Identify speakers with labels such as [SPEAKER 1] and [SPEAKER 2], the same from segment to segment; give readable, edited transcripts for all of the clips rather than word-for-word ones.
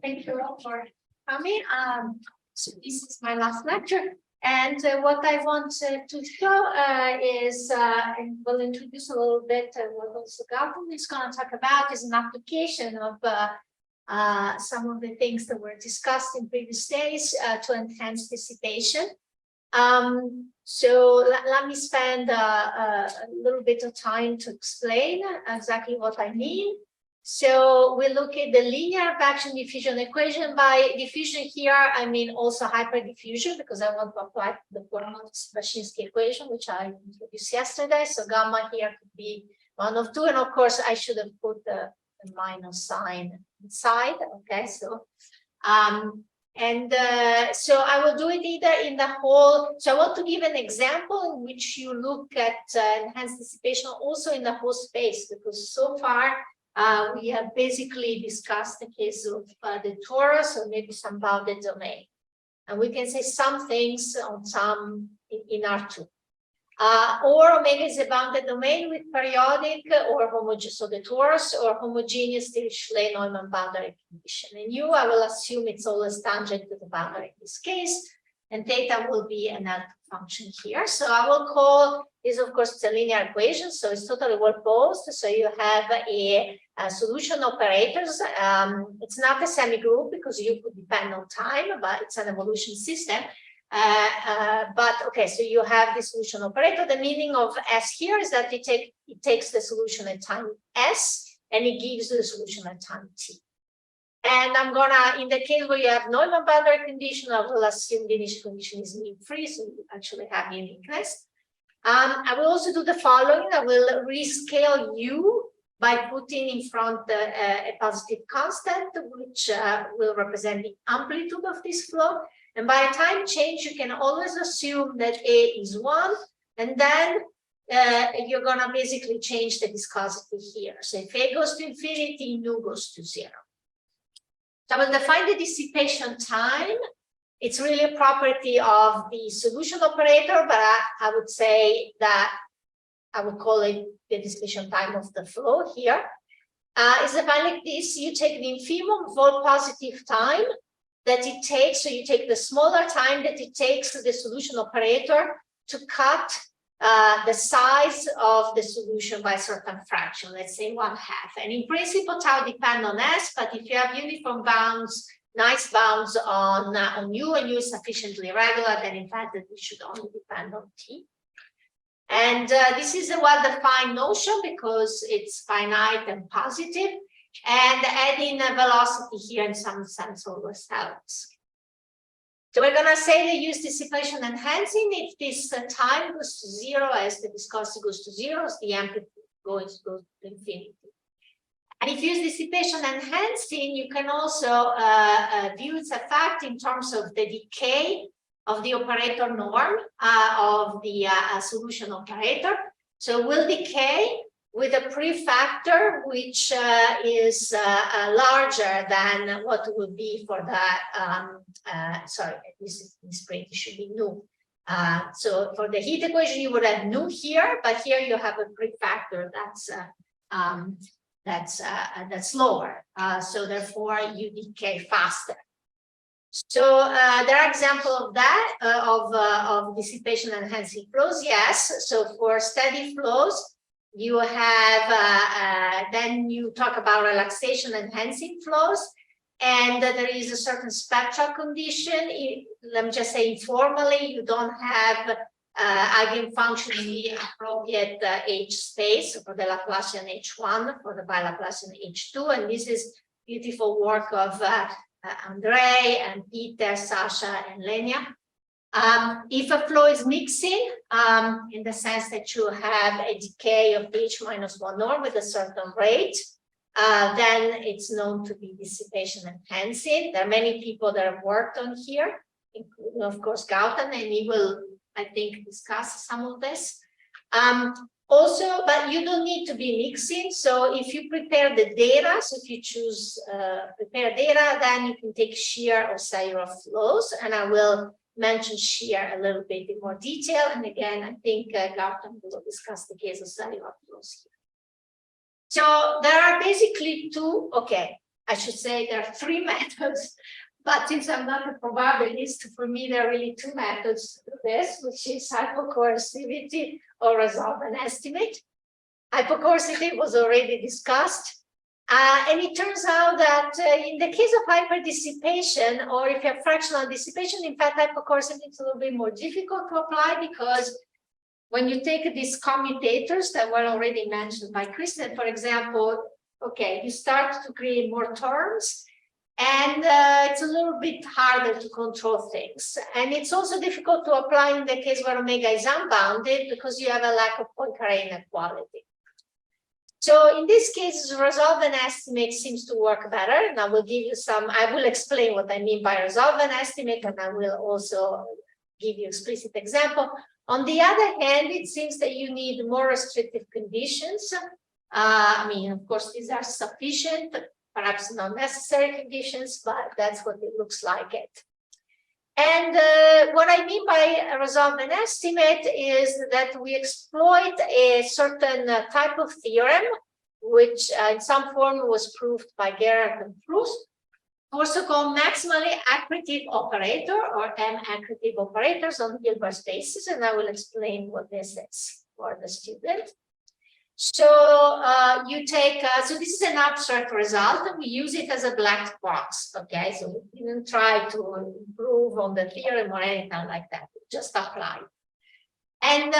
[SPEAKER 1] Thank you all for coming. So this is my last lecture, and what I want to show is, and we'll introduce a little bit what Mazzucato is going to talk about, is an application of some of the things that were discussed in previous days to enhance dissipation. So let me spend a little bit of time to explain exactly what I mean. So we look at the linear Bakchan diffusion equation. By diffusion here, I mean also hyperdiffusion, because I want to apply the Korolov-Bashinsky equation, which I introduced yesterday. So gamma here could be 1 of 2, and of course I should have put the minus sign inside. Okay, so so I will do it either in the whole. So I want to give an example in which you look at enhanced dissipation also in the whole space, because so far we have basically discussed the case of the torus or maybe some bounded domain, and we can say some things on some in R2. Or omega is a bounded domain with periodic or homogeneous, so the torus or homogeneous Dirichlet-Neumann boundary condition. And U, I will assume it's always tangent to the boundary in this case, and theta will be an L function here. So I will call this, of course, it's a linear equation, so it's totally well posed. So you have a solution operators. It's not a semi-group because U could depend on time, but it's an evolution system. But okay, so you have the solution operator. The meaning of S here is that it takes the solution at time S and it gives the solution at time T. And I'm gonna, in the case where you have Neumann boundary condition, I will assume the initial condition is mean-free, so you actually have uniqueness. I will also do the following. I will rescale U by putting in front a positive constant, which will represent the amplitude of this flow. And by a time change, you can always assume that A is 1, and then you're going to basically change the viscosity here. So if A goes to infinity, nu goes to 0. So I will define the dissipation time. It's really a property of the solution operator, but I would say that I would call it the dissipation time of the flow here. It's defined like this. You take the infimum of all positive time that it takes, so you take the smaller time that it takes the solution operator to cut the size of the solution by a certain fraction, let's say 1/2. And in principle, tau depend on S, but if you have uniform bounds, nice bounds on U, and U is sufficiently regular, then in fact that it should only depend on T. And this is a well-defined notion because it's finite and positive. And adding a velocity here in some sense always helps. So we're going to say they use dissipation enhancing if this time goes to 0 as the viscosity goes to 0, as the amplitude goes to infinity. And if you use dissipation enhancing, you can also view its effect in terms of the decay of the operator norm of the solution operator. So will decay with a prefactor which is larger than what it would be for the, sorry, this print should be nu. So for the heat equation, you would have nu here, but here you have a prefactor that's lower. So therefore, you decay faster. So there are examples of that, of dissipation enhancing flows, yes. So for steady flows, you have, then you talk about relaxation enhancing flows, and there is a certain spectral condition. Let me just say informally, you don't have eigenfunction in the appropriate H space for the Laplacian H1, for the bilaplacian H2, and this is beautiful work of Andrei and Peter, Sasha, and Lenya. If a flow is mixing, in the sense that you have a decay of H-1 norm with a certain rate, then it's known to be dissipation enhancing. There are many people that have worked on here, including, of course, Gautam, and he will, I think, discuss some of this. Also, but you don't need to be mixing. So if you prepare the data, so if you choose prepare data, then you can take shear or cellular flows, and I will mention shear a little bit in more detail. And again, I think Gautam will discuss the case of cellular flows here. So there are basically two, okay, I should say there are three methods, but since I'm not a probabilist, for me there are really two methods to do this, which is hypocoercivity or resolvent estimate. Hypocoercivity was already discussed. And it turns out that in the case of hyperdissipation, or if you have fractional dissipation, in fact, hypocoercivity is a little bit more difficult to apply because when you take these commutators that were already mentioned by Kristen, for example, okay, you start to create more terms, and it's a little bit harder to control things. And it's also difficult to apply in the case where omega is unbounded because you have a lack of Poincare inequality. So in this case, resolvent estimate seems to work better, and I will give you some, I will explain what I mean by resolvent estimate, and I will also give you explicit example. On the other hand, it seems that you need more restrictive conditions. I mean, of course, these are sufficient, perhaps not necessary conditions, but that's what it looks like it. And what I mean by a resolvent estimate is that we exploit a certain type of theorem, which in some form was proved by Gerhardt and Proust, also called maximally accretive operator or M-accretive operators on Hilbert spaces, and I will explain what this is for the student. So you take, so this is an abstract result, and we use it as a black box, okay? So we didn't try to improve on the theorem or anything like that, just apply. And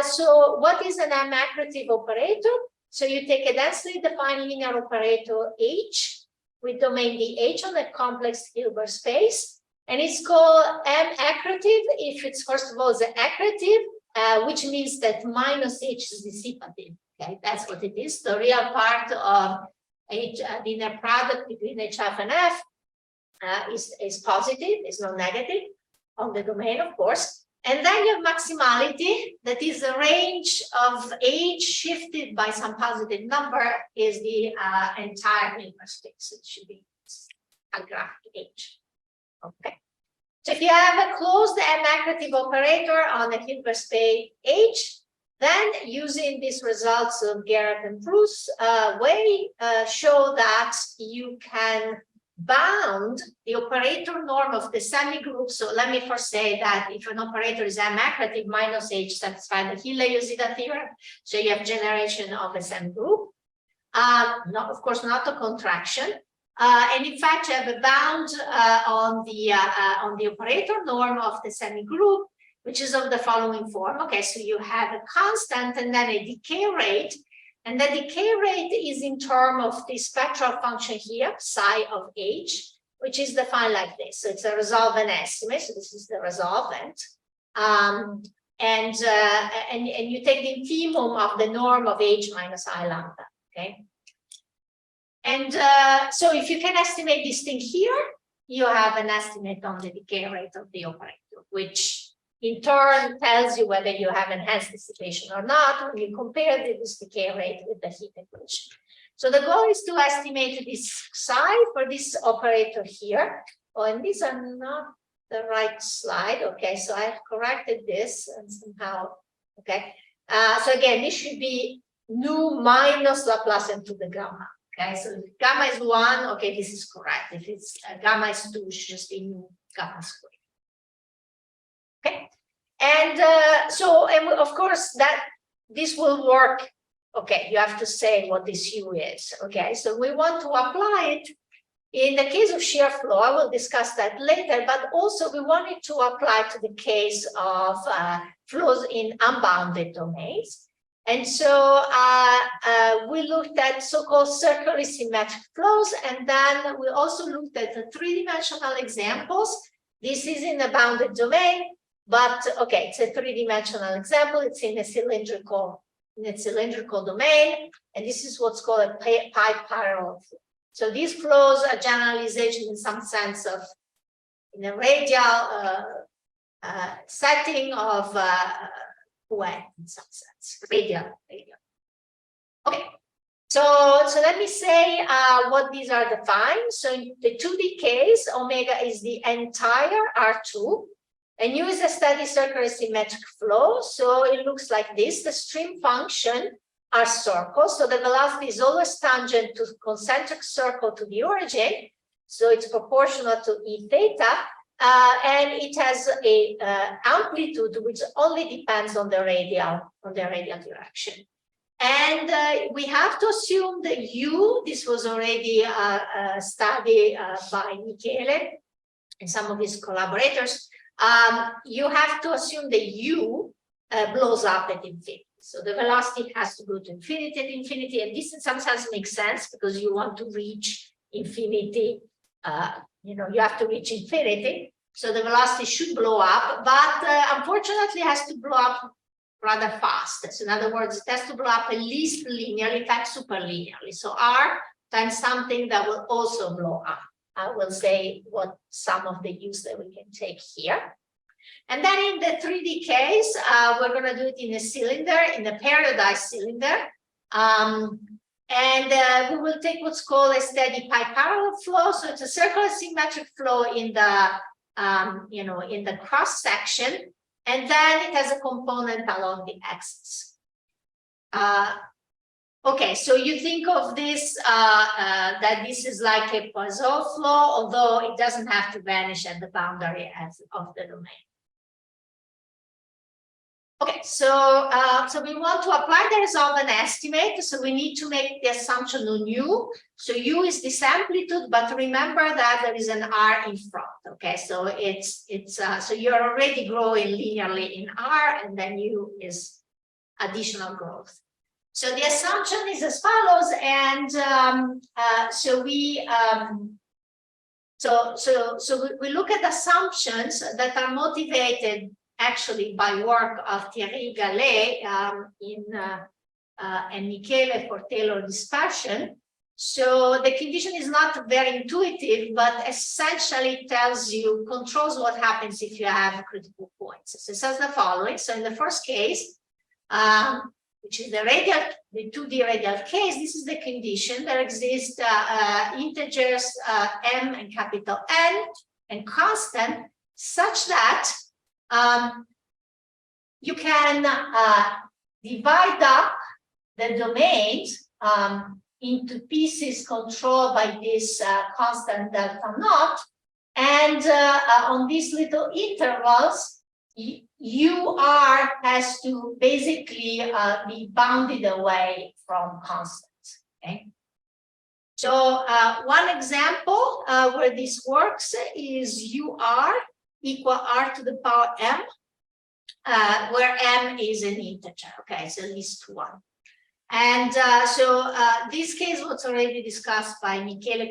[SPEAKER 1] so what is an M-accretive operator? So you take a densely defined linear operator H with domain DH on a complex Hilbert space, and it's called M-accretive if it's, first of all, the accretive, which means that minus H is dissipative. Okay, that's what it is. The real part of H, linear product between HF and F is positive, is not negative on the domain, of course. And then you have maximality, that is the range of H shifted by some positive number is the entire Hilbert space. It should be a graph H. Okay. So if you have a closed M-accretive operator on a Hilbert space H, then using these results of Gerhardt and Proust show that you can bound the operator norm of the semigroup. So let me first say that if an operator is M-accretive, minus H satisfies the Hille-Yosida theorem. So you have generation of a semigroup. Not, of course, not a contraction. And in fact, you have a bound on the operator norm of the semigroup, which is of the following form. Okay, so you have a constant and then a decay rate. And the decay rate is in terms of the spectral function here, psi of H, which is defined like this. So it's a resolvent estimate. So this is the resolvent. And you take the infimum of the norm of H minus I lambda. Okay. And so if you can estimate this thing here, you have an estimate on the decay rate of the operator, which in turn tells you whether you have enhanced dissipation or not when you compare this decay rate with the heat equation. So the goal is to estimate this psi for this operator here. Oh, and these are not the right slide. Okay, so I've corrected this and somehow, okay. So again, this should be nu minus Laplacian to the gamma. Okay, so if gamma is 1, okay, this is correct. If it's gamma is 2, it should just be nu gamma squared. Okay, and of course that this will work. Okay, you have to say what this U is. Okay, so we want to apply it in the case of shear flow. I will discuss that later, but also we wanted to apply to the case of flows in unbounded domains. And so we looked at so-called circularly symmetric flows, and then we also looked at the three-dimensional examples. This is in a bounded domain. But okay, it's a three-dimensional example. It's in a cylindrical domain, and this is what's called a pipe parallel flow. So these flows are generalization in some sense of in a radial setting of Penn in some sense, radial. Okay, so let me say what these are defined. So in the 2D case, omega is the entire R2. And U is a steady circular symmetric flow. So it looks like this. The stream function are circles. So the velocity is always tangent to concentric circle to the origin. So it's proportional to E theta. And it has a amplitude which only depends on the radial direction. And we have to assume that U, this was already studied by Michele and some of his collaborators. You have to assume that U blows up at infinity. So the velocity has to go to infinity, and this in some sense makes sense because you want to reach infinity. You know, you have to reach infinity, so the velocity should blow up, but unfortunately, it has to blow up rather fast. So in other words, it has to blow up at least linearly, in fact, super linearly. So R times something that will also blow up. I will say what some of the use that we can take here. And then in the 3D case, we're going to do it in a cylinder, in a periodized cylinder. And we will take what's called a steady pi parallel flow. So it's a circular symmetric flow in the, you know, in the cross section, and then it has a component along the axis. Okay, so you think of this that this is like a Poisson flow, although it doesn't have to vanish at the boundary of the domain. Okay, so we want to apply the resultant estimate. So we need to make the assumption on U. So U is this amplitude, but remember that there is an R in front. Okay, so so you're already growing linearly in R, and then U is additional growth. So the assumption is as follows, and so we look at assumptions that are motivated actually by work of Thierry Gallet and Michele for Taylor dispersion. So the condition is not very intuitive, but essentially tells you, controls what happens if you have critical points. So it says the following. So in the first case, which is the 2D radial case, this is the condition. There exist integers m and capital N and constant, such that you can divide up the domains into pieces controlled by this constant delta naught, and on these little intervals, UR has to basically be bounded away from constants. Okay. So one example where this works is UR equal R to the power M, where M is an integer. Okay, so at least one. And so this case was already discussed by Michele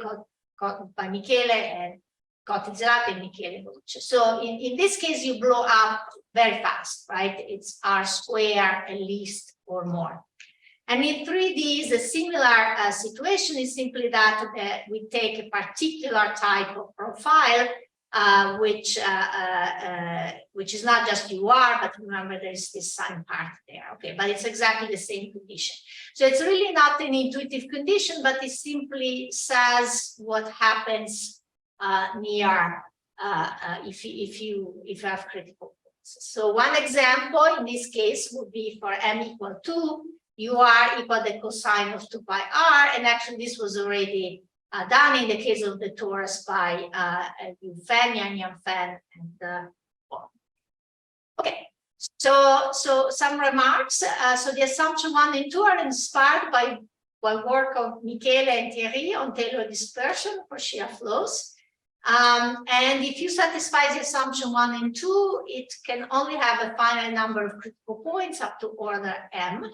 [SPEAKER 1] and Cottizelato and Michele. So in this case, you blow up very fast, right? It's R square at least or more. And in 3D, the similar situation is simply that we take a particular type of profile, which is not just UR, but remember there's this sign part there. Okay, but it's exactly the same condition. So it's really not an intuitive condition, but it simply says what happens near if you have critical points. So one example in this case would be for m equal 2, UR equal the cosine of 2 pi R, and actually this was already done in the case of the torus by Fen, Yang Fen, and okay. So some remarks. So the assumption 1 and 2 are inspired by work of Michele and Thierry on Taylor dispersion for shear flows. And if you satisfy the assumption 1 and 2, it can only have a finite number of critical points up to order m.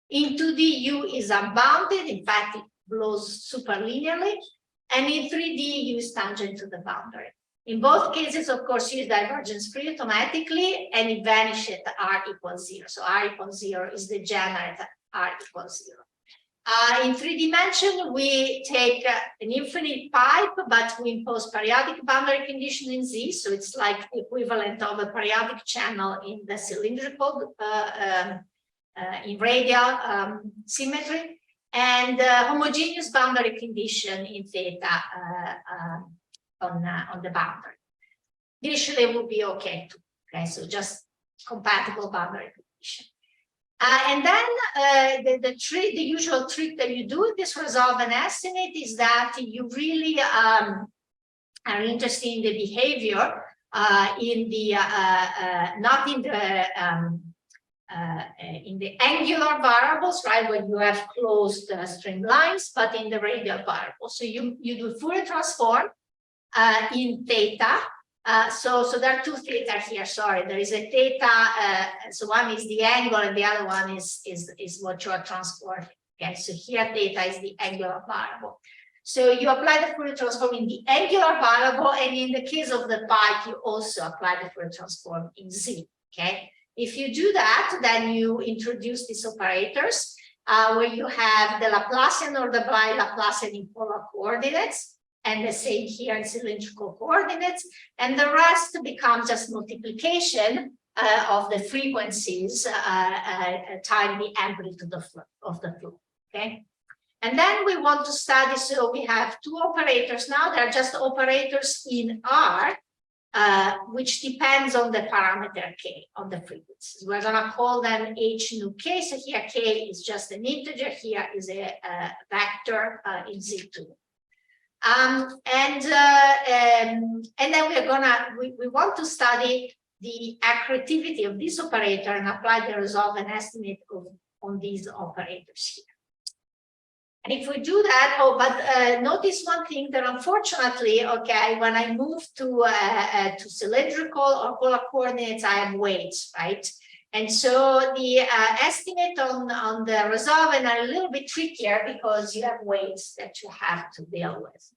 [SPEAKER 1] In 2D, U is unbounded. In fact, it blows super linearly. And in 3D, U is tangent to the boundary. In both cases, of course, U is divergence free automatically, and it vanishes at R equals 0. So R equals 0 is degenerate at R equals 0. In 3 dimension, we take an infinite pipe, but we impose periodic boundary condition in Z. So it's like the equivalent of a periodic channel in the cylindrical, in radial symmetry, and homogeneous boundary condition in theta on the boundary. Initially, it would be okay too. Okay, so just compatible boundary condition. And then the usual trick that you do in this resolve and estimate is that you really are interested in the behavior not in the angular variables, right, when you have closed streamlines, but in the radial variables. So you do Fourier transform in theta. So there are two theta here. Sorry, there is a theta. So one is the angle, and the other one is what you are transforming. Okay, so here theta is the angular variable. So you apply the Fourier transform in the angular variable, and in the case of the pi, you also apply the Fourier transform in z. Okay. If you do that, then you introduce these operators where you have the Laplacian or the bi-Laplacian in polar coordinates, and the same here in cylindrical coordinates, and the rest becomes just multiplication of the frequencies times the amplitude of the flow. Okay, and then we want to study. So we have two operators now. They're just operators in R. Which depends on the parameter k, on the frequencies. We're going to call them h nu k. So here k is just an integer. Here is a vector in z2. And then we want to study the accretivity of this operator and apply the resolve and estimate on these operators here. And if we do that, notice one thing that unfortunately, okay, when I move to cylindrical or polar coordinates, I have weights, right? And so the estimate on the resolve are a little bit trickier because you have weights that you have to deal with.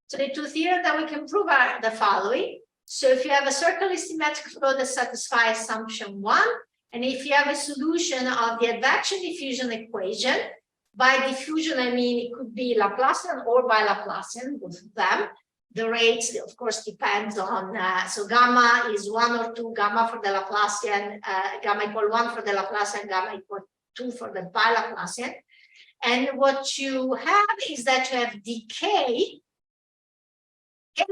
[SPEAKER 1] So the two theorems that we can prove are the following. So if you have a circularly symmetric flow that satisfies assumption 1, and if you have a solution of the advection diffusion equation, by diffusion, I mean it could be Laplacian or bi-Laplacian, both of them. The rates, of course, depends on, so gamma is 1 or 2, gamma for the Laplacian, gamma equal 1 for the Laplacian, gamma equal 2 for the bi-Laplacian. And what you have is that you have decay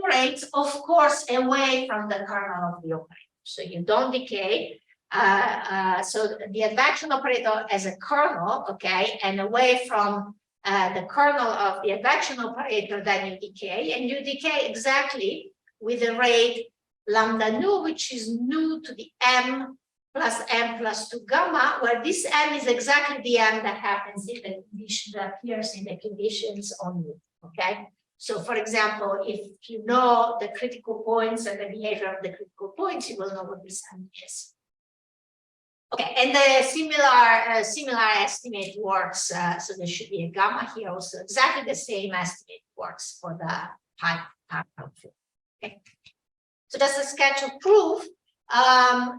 [SPEAKER 1] rates, of course, away from the kernel of the operator. So you don't decay. So the advection operator as a kernel, okay, and away from the kernel of the advection operator, then you decay, and you decay exactly with the rate lambda nu, which is nu to the m plus 2 gamma, where this m is exactly the m that happens in the condition that appears in the conditions on nu. Okay. So, for example, if you know the critical points and the behavior of the critical points, you will know what this m is. Okay, and the similar estimate works. So there should be a gamma here also. Exactly the same estimate works for the pi output. Okay, so that's a sketch of proof.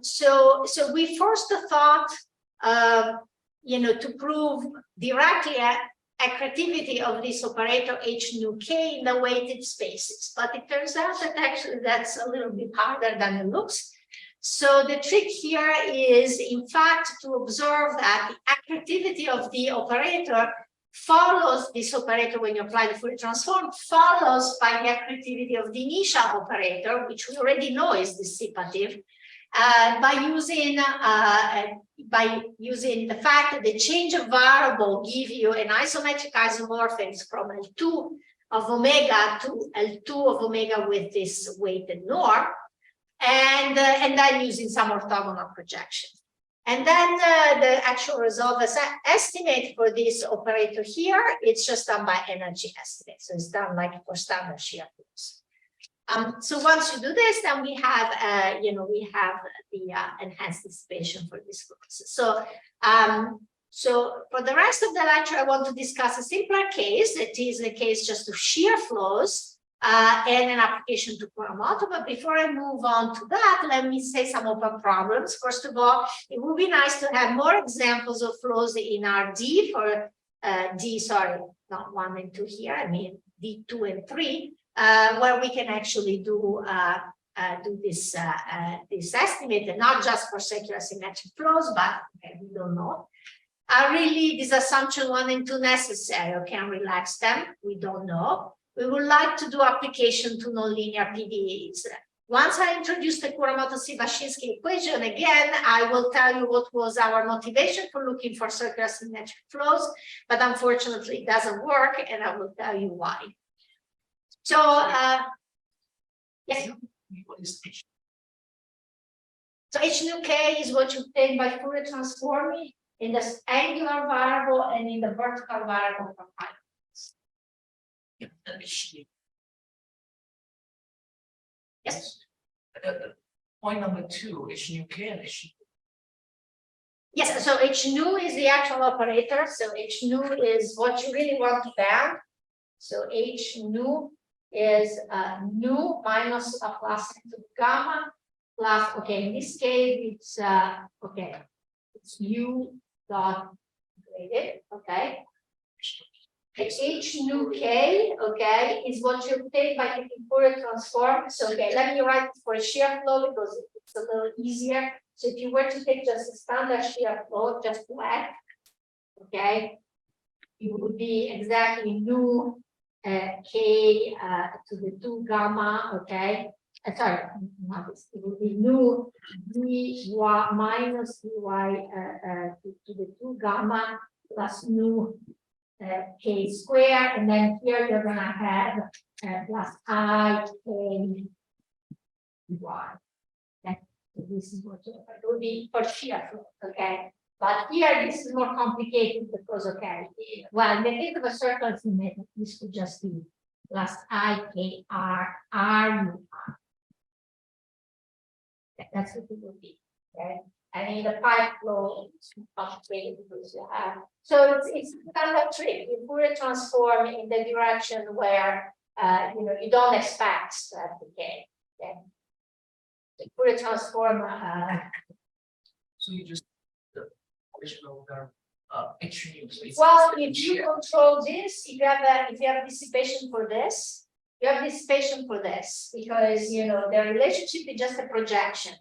[SPEAKER 1] So we first thought, to prove directly accretivity of this operator h nu k in the weighted spaces, but it turns out that actually that's a little bit harder than it looks. So the trick here is, in fact, to observe that the accretivity of the operator follows this operator when you apply the Fourier transform, follows by the accretivity of the initial operator, which we already know is dissipative, by using the fact that the change of variable give you an isometric isomorphism from L2 of omega to L2 of omega with this weighted norm. And then using some orthogonal projection. And then the actual resolve estimate for this operator here, it's just done by energy estimate. So it's done like for standard shear flows. So once you do this, then we have, we have the enhanced dissipation for this flows. So, so for the rest of the lecture, I want to discuss a simpler case. It is the case just of shear flows. And an application to Kuramoto. But before I move on to that, let me say some open problems. First of all, it would be nice to have more examples of flows in our D for not 1 and 2 here, I mean D2 and 3, where we can actually do this estimate, and not just for circular symmetric flows, but we don't know. Are really this assumption 1 and 2 necessary, or can relax them? We don't know. We would like to do application to nonlinear PDEs. Once I introduce the Kuramoto-Sivashinsky equation, again, I will tell you what was our motivation for looking for circular symmetric flows, but unfortunately it doesn't work, and I will tell you why. So, yes.
[SPEAKER 2] What is H?
[SPEAKER 1] So H nu K is what you obtain by Fourier transforming in the angular variable and in the vertical variable for finite.
[SPEAKER 2] Yeah, and H.
[SPEAKER 1] Yes.
[SPEAKER 2] Point number 2, H nu K and H.
[SPEAKER 1] Yes, so H nu is the actual operator. So H nu is what you really want to bound. So H nu is nu minus a plus into gamma plus, okay, in this case, it's okay, it's u dot graded, okay. H nu K, okay, is what you obtain by taking Fourier transform. So, okay, let me write it for a shear flow because it's a little easier. So, if you were to take just a standard shear flow, just flat, okay, it would be exactly nu K to the 2 gamma, okay. Sorry, not this. It would be nu dy minus dy to the 2 gamma plus nu K square, and then here you're going to have plus I K y. Okay, so this is what it would be for shear flow, okay? But here this is more complicated because, okay, well, in the case of a circular symmetric, this could just be plus I K R R U R. Okay, that's what it would be, okay? And in the pipe flow, it's complicated because you have. So it's kind of a trick. You Fourier transform in the direction where you know you don't expect to have decay. Okay? The Fourier transform.
[SPEAKER 2] So you just the original H nu.
[SPEAKER 1] Well, if you control this, if you have dissipation for this, you have dissipation for this because you know the relationship is just a projection.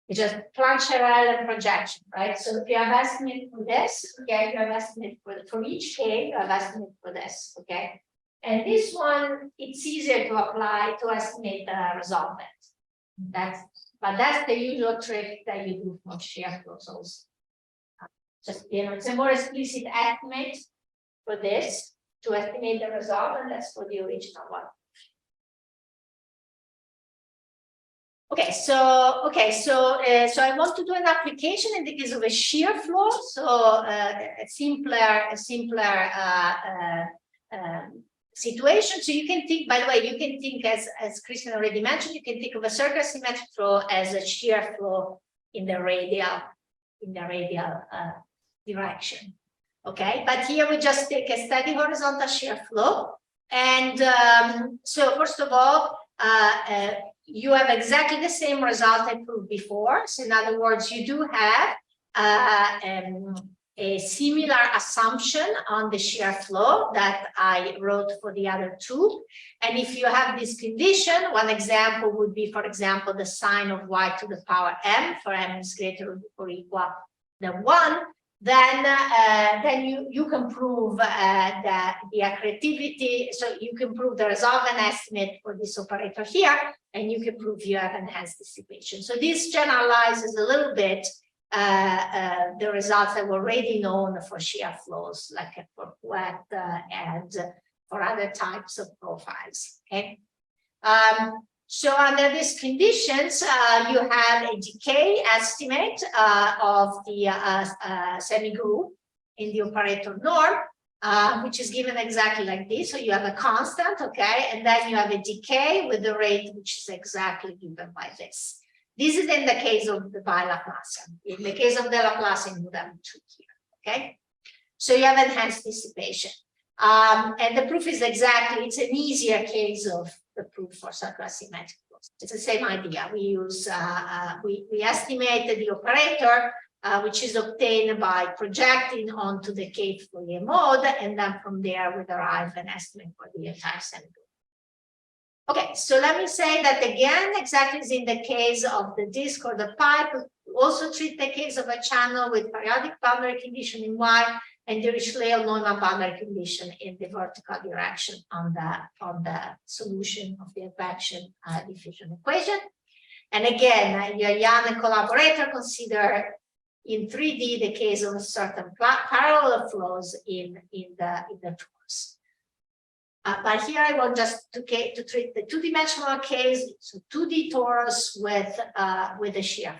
[SPEAKER 1] It's just Planck-Scherrer projection, right? So if you have estimate for this, okay, you have estimate for each K, you have estimate for this, okay? And this one, it's easier to apply to estimate the resultant. But that's the usual trick that you do for shear flows also. Just, you know, it's a more explicit estimate for this to estimate the result, and that's for the original one. Okay, so I want to do an application in the case of a shear flow. So a simpler situation. So you can think, by the way, you can think as Christian already mentioned, you can think of a circular symmetric flow as a shear flow in the radial direction. Okay, but here we just take a steady horizontal shear flow, and so first of all, you have exactly the same result I proved before. So in other words, you do have a similar assumption on the shear flow that I wrote for the other two. And if you have this condition, one example would be, for example, the sine of y to the power m, for m is greater or equal than 1, then you can prove that the accretivity, so you can prove the resultant estimate for this operator here, and you can prove you have enhanced dissipation. So this generalizes a little bit the results that were already known for shear flows, like for wet and for other types of profiles. Okay. So under these conditions, you have a decay estimate of the semi-group in the operator norm, which is given exactly like this. So you have a constant, okay, and then you have a decay with the rate which is exactly given by this. This is in the case of the bi-Laplacian. In the case of the Laplacian, you have 2 here, okay? So you have enhanced dissipation. And the proof is exactly, it's an easier case of the proof for circular symmetric flows. It's the same idea. We use, we estimated the operator, which is obtained by projecting onto the K Fourier mode, and then from there we derive an estimate for the entire semi-group. Okay, so let me say that again, exactly as in the case of the disk or the pipe, we also treat the case of a channel with periodic boundary condition in Y, and the Dirichlet-Neumann boundary condition in the vertical direction on the solution of the advection diffusion equation. And again, your Yan and collaborator consider in 3D the case of certain parallel flows in the torus. But here I want just to treat the two-dimensional case, so 2D torus with a shear.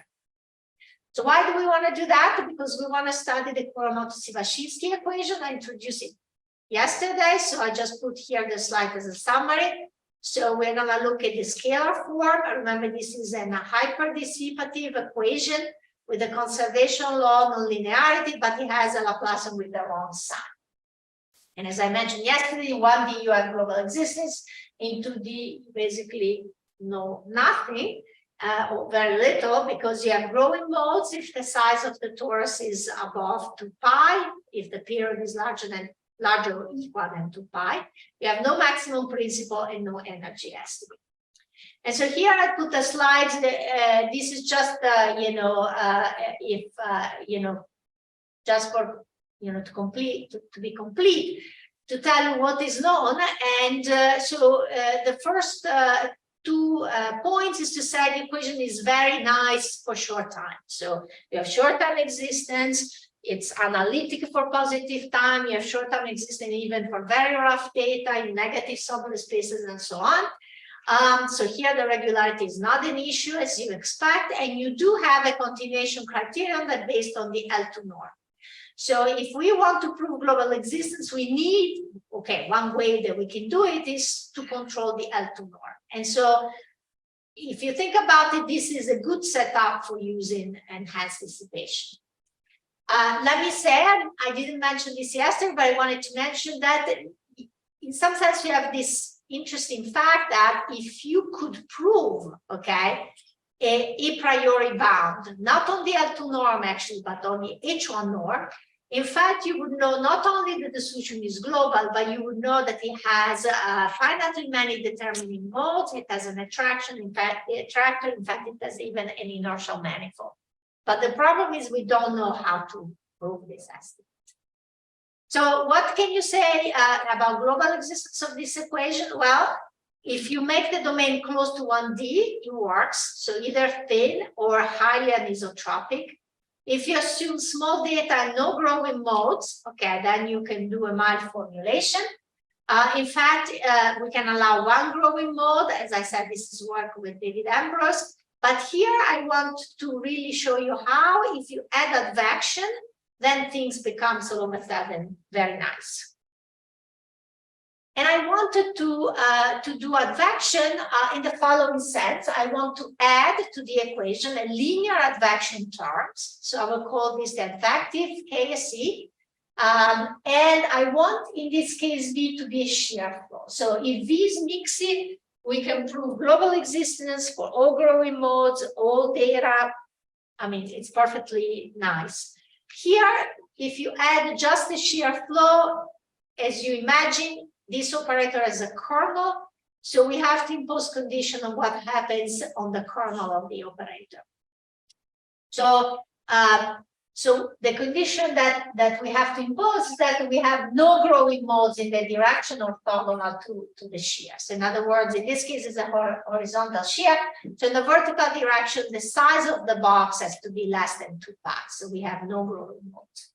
[SPEAKER 1] So why do we want to do that? Because we want to study the Koromoto-Sivashinsky equation. I introduced it yesterday, so I just put here the slide as a summary. So we're going to look at the scalar form. Remember, this is a hyperdissipative equation with a conservation law nonlinearity, but it has a Laplacian with the wrong sign. And as I mentioned yesterday, 1D you have global existence, in 2D basically nothing. Or very little, because you have growing modes if the size of the torus is above 2 pi, if the period is larger or equal than 2 pi. You have no maximum principal and no energy estimate. And so here I put the slides. This is just just for to be complete, to tell you what is known. And so the first 2 points is to say the equation is very nice for short time. So you have short time existence, it's analytic for positive time, you have short time existence even for very rough data in negative subspaces and so on. So here the regularity is not an issue as you expect, and you do have a continuation criterion that based on the L2 norm. So if we want to prove global existence, we need, one way that we can do it is to control the L2 norm. And so if you think about it, this is a good setup for using enhanced dissipation. Let me say, I didn't mention this yesterday, but I wanted to mention that in some sense you have this interesting fact that if you could prove, a priori bound, not on the L2 norm actually, but on the H1 norm, in fact, you would know not only that the solution is global, but you would know that it has finitely many determining modes. It has an attraction, in fact, the attractor, in fact, it has even an inertial manifold. But the problem is we don't know how to prove this estimate. So what can you say about global existence of this equation? Well, if you make the domain close to 1D, it works. So either thin or highly anisotropic. If you assume small data and no growing modes, then you can do a mild formulation. In fact, we can allow one growing mode. As I said, this is work with David Ambrose. But here I want to really show you how, if you add advection, then things become all of a sudden very nice. And I wanted to do advection in the following sense. I want to add to the equation a linear advection terms. So I will call this the advective KSE. And I want, in this case, V to be a shear flow. So if V is mixing, we can prove global existence for all growing modes, all data. I mean, it's perfectly nice. Here, if you add just the shear flow, as you imagine, this operator has a kernel, so we have to impose condition on what happens on the kernel of the operator. So, so the condition that we have to impose is that we have no growing modes in the direction orthogonal to the shear. So in other words, in this case, it's a horizontal shear. So in the vertical direction, the size of the box has to be less than 2 pi. So we have no growing modes.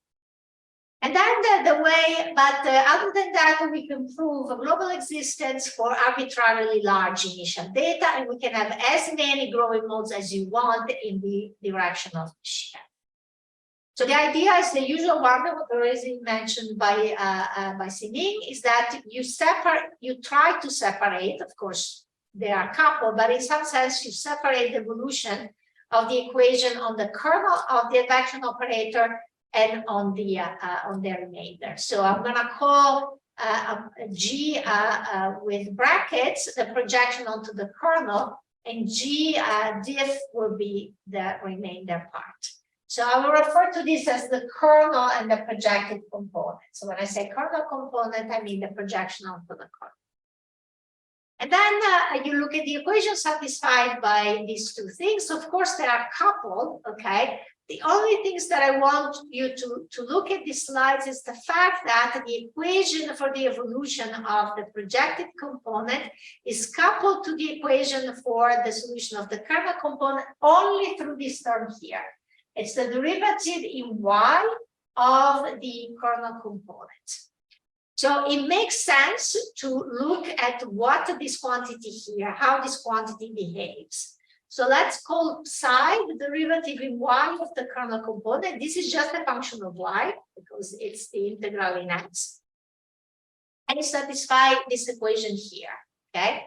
[SPEAKER 1] And then the way, but other than that, we can prove a global existence for arbitrarily large initial data, and we can have as many growing modes as you want in the direction of the shear. So the idea is the usual one that was already mentioned by Sining, is that you try to separate, of course, they are coupled, but in some sense you separate the evolution of the equation on the kernel of the advection operator and on the remainder. So I'm going to call G with brackets the projection onto the kernel, and G diff will be the remainder part. So I will refer to this as the kernel and the projected component. So when I say kernel component, I mean the projection onto the kernel. And then you look at the equation satisfied by these two things. Of course, they are coupled, the only things that I want you to look at these slides is the fact that the equation for the evolution of the projected component is coupled to the equation for the solution of the kernel component only through this term here. It's the derivative in y of the kernel component. So it makes sense to look at what this quantity here, how this quantity behaves. So let's call psi the derivative in y of the kernel component. This is just a function of y because it's the integral in x. And you satisfy this equation here, okay?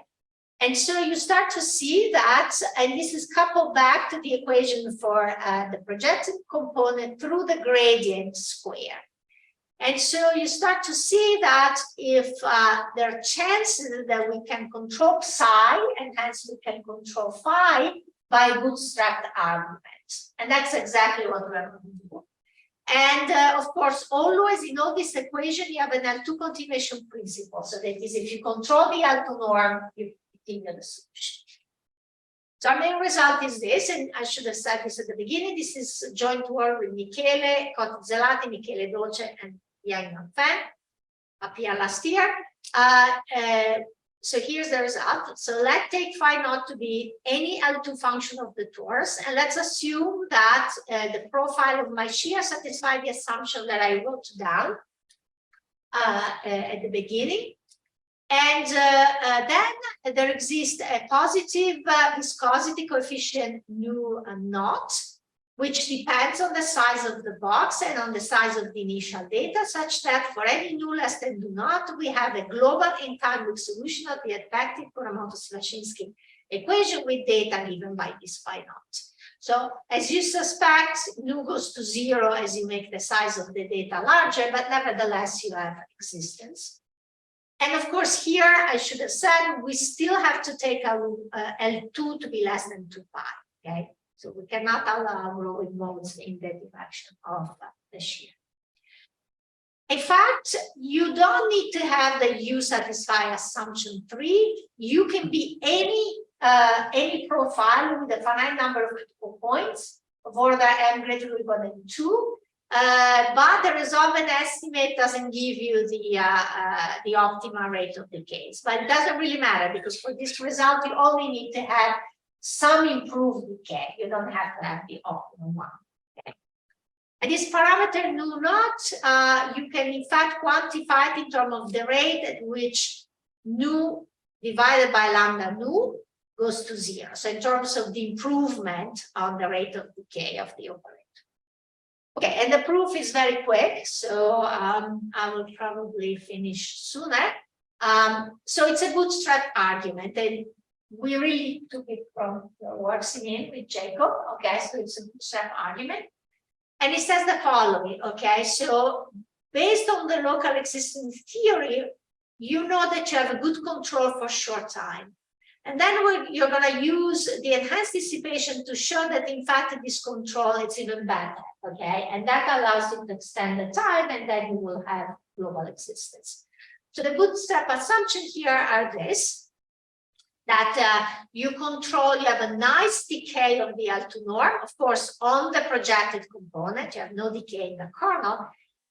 [SPEAKER 1] And so you start to see that, and this is coupled back to the equation for the projected component through the gradient square. And so you start to see that if there are chances that we can control psi, and hence we can control phi by bootstrapped arguments. And that's exactly what we're going to do. And of course, always in all this equation, you have an L2 continuation principle. So that is, if you control the L2 norm, you continue the solution. So our main result is this, and I should have said this at the beginning. This is joint work with Michele Cotti-Zelati, Michele Dolce, and Yang and Penn up here last year. So here's the result. So let's take phi naught to be any L2 function of the torus, and let's assume that the profile of my shear satisfies the assumption that I wrote down at the beginning. And then there exists a positive viscosity coefficient nu naught, which depends on the size of the box and on the size of the initial data, such that for any nu less than nu naught, we have a global entanglement solution of the effective Kuramoto-Slashinsky equation with data given by this phi naught. So as you suspect, nu goes to 0 as you make the size of the data larger, but nevertheless you have existence. And of course, here I should have said we still have to take our L2 to be less than 2 pi. Okay. So we cannot allow growing modes in the direction of the shear. In fact, you don't need to have the U satisfy assumption 3. You can be any profile with a finite number of critical points of order m greater or equal than 2. But the resolvent estimate doesn't give you the optimal rate of decays. But it doesn't really matter because for this result, you only need to have some improved decay. You don't have to have the optimal one. Okay. And this parameter nu naught, you can in fact quantify it in terms of the rate at which nu divided by lambda nu goes to 0. So in terms of the improvement on the rate of decay of the operator. Okay, and the proof is very quick, so I will probably finish sooner. So it's a bootstrap argument, and we really took it from the works in with Jacob. Okay, so it's a bootstrap argument. And it says the following, okay, so based on the local existence theory, you know that you have a good control for short time. And then you're going to use the enhanced dissipation to show that, in fact, this control is even better, okay? And that allows you to extend the time, and then you will have global existence. So the bootstrap assumption here are this, that you have a nice decay of the L2 norm, of course, on the projected component, you have no decay in the kernel,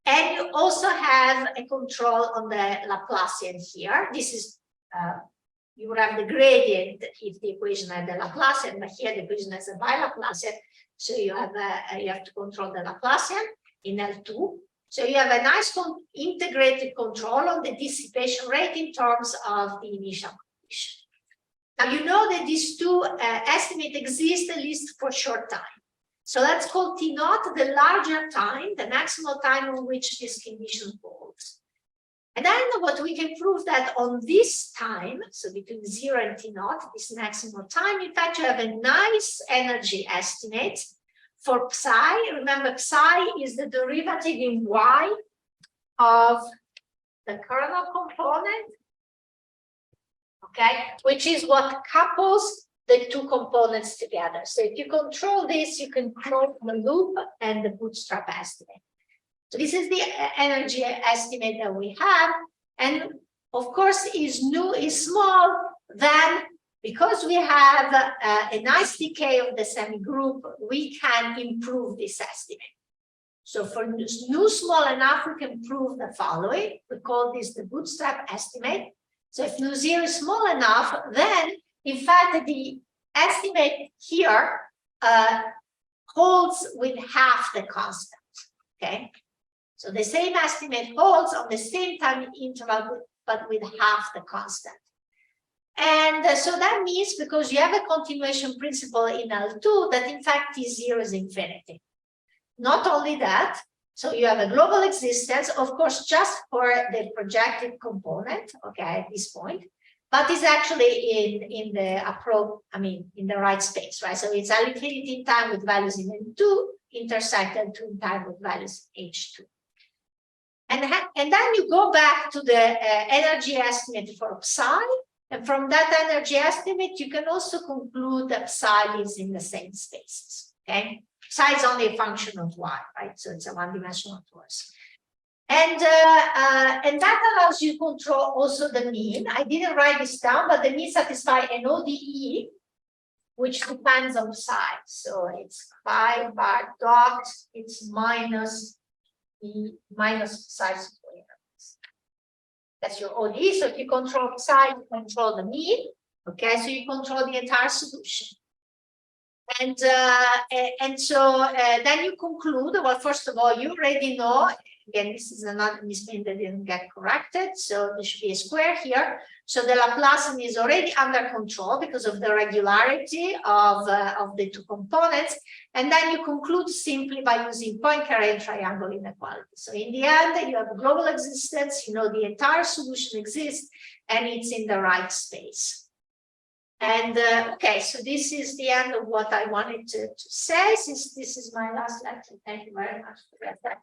[SPEAKER 1] and you also have a control on the Laplacian here. This is you would have the gradient if the equation had the Laplacian, but here the equation has a bi-Laplacian, so you have to control the Laplacian in L2. So you have a nice integrated control on the dissipation rate in terms of the initial condition. Now you know that these two estimates exist at least for short time. So let's call T naught the larger time, the maximal time on which this condition holds. And then what we can prove that on this time, so between 0 and T naught, this maximal time, in fact, you have a nice energy estimate for psi. Remember, psi is the derivative in y of the kernel component, okay, which is what couples the two components together. So if you control this, you can control the loop and the bootstrap estimate. So this is the energy estimate that we have. And of course, is nu is small, then because we have a nice decay of the semi-group, we can improve this estimate. So for nu small enough, we can prove the following. We call this the bootstrap estimate. So if nu zero is small enough, then in fact the estimate here holds with half the constant. Okay, so the same estimate holds on the same time interval, but with half the constant. And so that means, because you have a continuation principle in L2, that in fact T0 is infinity. Not only that, so you have a global existence, of course, just for the projected component, okay, at this point, but it's actually in the in the right space, right? So it's L infinity in time with values in N2, intersect L2 in time with values in H2. And then you go back to the energy estimate for psi, and from that energy estimate, you can also conclude that psi is in the same spaces, okay? Psi is only a function of y, right? So it's a one-dimensional force. And that allows you to control also the mean. I didn't write this down, but the mean satisfies an ODE, which depends on psi. So it's phi bar dot, it's minus E minus psi squared. That's your ODE. So if you control psi, you control the mean. Okay, so you control the entire solution. And so then you conclude, well, first of all, you already know, again, this is another misprint that didn't get corrected. So there should be a square here. So the Laplacian is already under control because of the regularity of the two components. And then you conclude simply by using Poincare and triangle inequality. So in the end, you have a global existence, you know, the entire solution exists and it's in the right space. And okay, so this is the end of what I wanted to say, since this is my last lecture. Thank you very much for that.